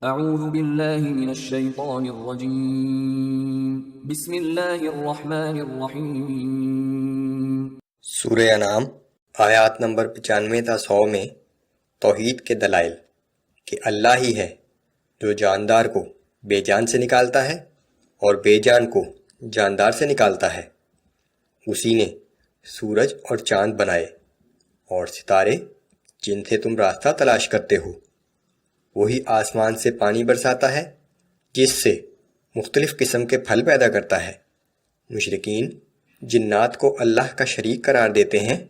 اعوذ باللہ من الشیطان الرجیم بسم اللہ الرحمن الرحیم۔ سورہ انعام آیات نمبر 95 تا 100 میں توحید کے دلائل کہ اللہ ہی ہے جو جاندار کو بے جان سے نکالتا ہے اور بے جان کو جاندار سے نکالتا ہے۔ اسی نے سورج اور چاند بنائے اور ستارے جن سے تم راستہ تلاش کرتے ہو۔ وہی آسمان سے پانی برساتا ہے جس سے مختلف قسم کے پھل پیدا کرتا ہے۔ مشرکین جنات کو اللہ کا شریک قرار دیتے ہیں،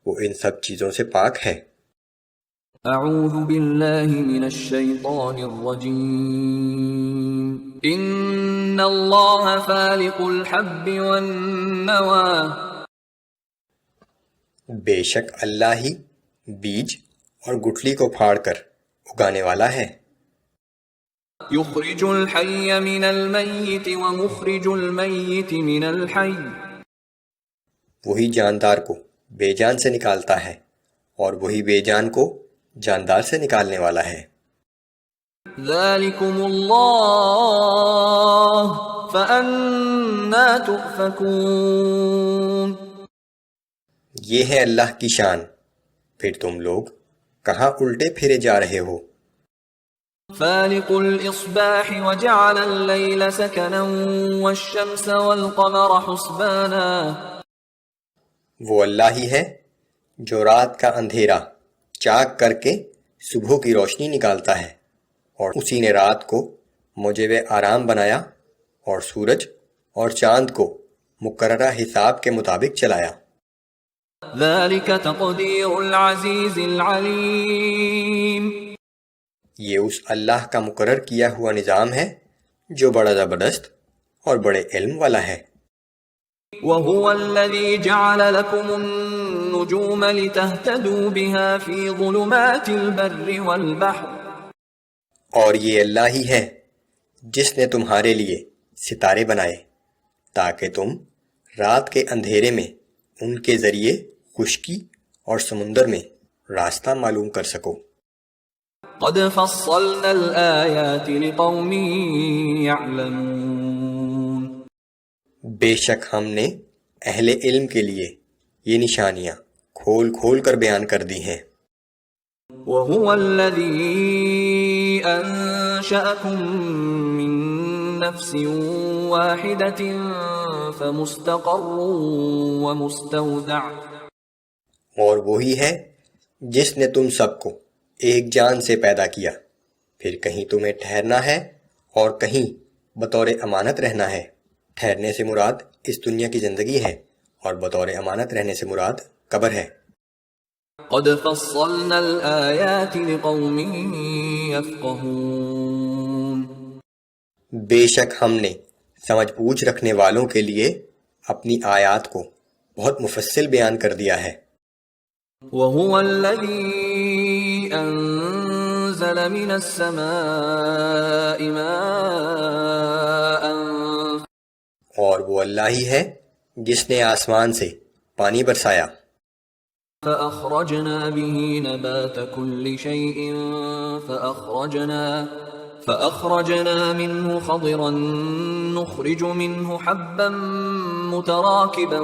وہ ان سب چیزوں سے پاک ہے۔ اعوذ باللہ من الشیطان الرجیم ان اللہ فالق الحب والنوى۔ بے شک اللہ ہی بیج اور گٹھلی کو پھاڑ کر اگانے والا ہے۔ یخرج الحی من المیت ومخرج المیت من الحی۔ وہی جاندار کو بے جان سے نکالتا ہے اور وہی بے جان کو جاندار سے نکالنے والا ہے۔ ذالکم اللہ فأنا تؤفکون۔ یہ ہے اللہ کی شان، پھر تم لوگ کہاں الٹے پھرے جا رہے ہو۔ فالق الاصباح وجعل اللیل سکنا والشمس والقمر حسبانا۔ وہ اللہ ہی ہے جو رات کا اندھیرا چاک کر کے صبح کی روشنی نکالتا ہے، اور اسی نے رات کو موجب آرام بنایا اور سورج اور چاند کو مقررہ حساب کے مطابق چلایا۔ ذلك تقدیر العزیز العلیم۔ یہ اس اللہ کا مقرر کیا ہوا نظام ہے جو بڑا زبردست اور بڑے علم والا ہے۔ وهو الذي جعل لكم النجوم لتهتدوا بها في ظلمات البر والبحر۔ اور یہ اللہ ہی ہے جس نے تمہارے لیے ستارے بنائے تاکہ تم رات کے اندھیرے میں ان کے ذریعے خشکی اور سمندر میں راستہ معلوم کر سکو۔ قد فصلنا الآیات لقوم يعلمون۔ بے شک ہم نے اہل علم کے لیے یہ نشانیاں کھول کھول کر بیان کر دی ہیں۔ وهو الذي أنشأكم من نفس واحدة فمستقر ومستودع۔ اور وہی ہے جس نے تم سب کو ایک جان سے پیدا کیا، پھر کہیں تمہیں ٹھہرنا ہے اور کہیں بطور امانت رہنا ہے۔ ٹھہرنے سے مراد اس دنیا کی زندگی ہے اور بطور امانت رہنے سے مراد قبر ہے۔ قد فصلنا الآیات لقوم یفقہون۔ بے شک ہم نے سمجھ بوجھ رکھنے والوں کے لیے اپنی آیات کو بہت مفصل بیان کر دیا ہے۔ وَهُوَ الَّذِي أَنزَلَ مِنَ السَّمَاءِ مَاءً۔ اور وہ اللہ ہی ہے جس نے آسمان سے پانی برسایا، فَأَخْرَجْنَا بِهِ نَبَاتَ كُلِّ شَيْءٍ فَأَخْرَجْنَا مِنْهُ خَضِرًا نُخْرِجُ مِنْهُ حَبًّا مُتَرَاكِبًا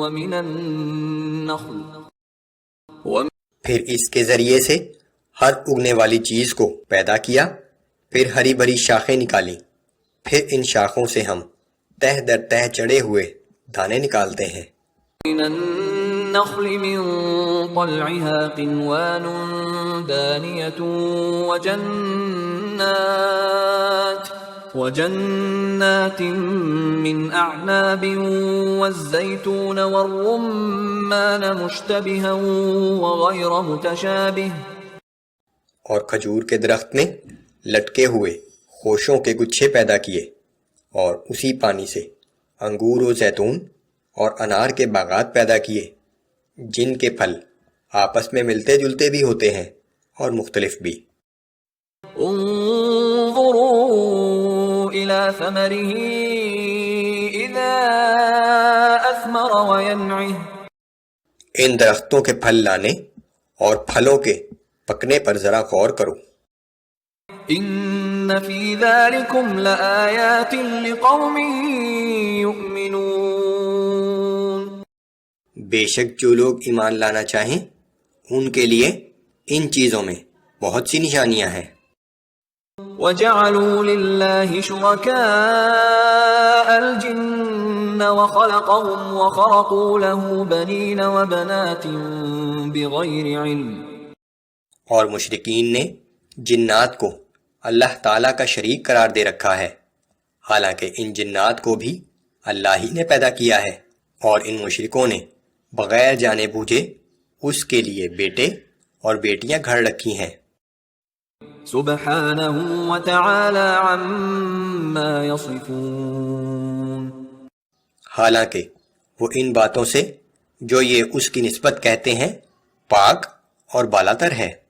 وَمِنَ النَّخْلِ۔ پھر اس کے ذریعے سے ہر اگنے والی چیز کو پیدا کیا، پھر ہری بھری شاخیں نکالی، پھر ان شاخوں سے ہم تہ در تہ چڑھے ہوئے دانے نکالتے ہیں۔ مِنَ النَّخْلِ مِن طَلْعِهَا قِنْوَانٌ دَانِيَةٌ وَجَنَّاتٍ مِّنْ أَعْنَابٍ وَالزَّيْتُونَ وَالرُّمَّانَ مُشْتَبِهًا وَغَيْرَ مُتَشَابِهٍ۔ اور کھجور کے درخت میں لٹکے ہوئے خوشوں کے گچھے پیدا کیے، اور اسی پانی سے انگور و زیتون اور انار کے باغات پیدا کیے جن کے پھل آپس میں ملتے جلتے بھی ہوتے ہیں اور مختلف بھی۔ انظروا إلى ثمره إذا أثمر وينعه۔ ان درختوں کے پھل لانے اور پھلوں کے پکنے پر ذرا غور کرو۔ ان فی ذلکم لآیات لقوم یؤمنون. بے شک جو لوگ ایمان لانا چاہیں ان کے لیے ان چیزوں میں بہت سی نشانیاں ہیں. وَجَعَلُوا لِلَّهِ شُرَكَاءَ الْجِنَّ وَخَلَقَهُمْ وَخَرَقُوا لَهُ بَنِينَ وَبَنَاتٍ بِغَيْرِ عِلْمٍ. اور مشرکین نے جنات کو اللہ تعالیٰ کا شریک قرار دے رکھا ہے، حالانکہ ان جنات کو بھی اللہ ہی نے پیدا کیا ہے، اور ان مشرکوں نے بغیر جانے بوجھے اس کے لیے بیٹے اور بیٹیاں گھڑ رکھی ہیں. سبحانہ وتعالی عما یصفون. حالانکہ وہ ان باتوں سے جو یہ اس کی نسبت کہتے ہیں پاک اور بالاتر ہے.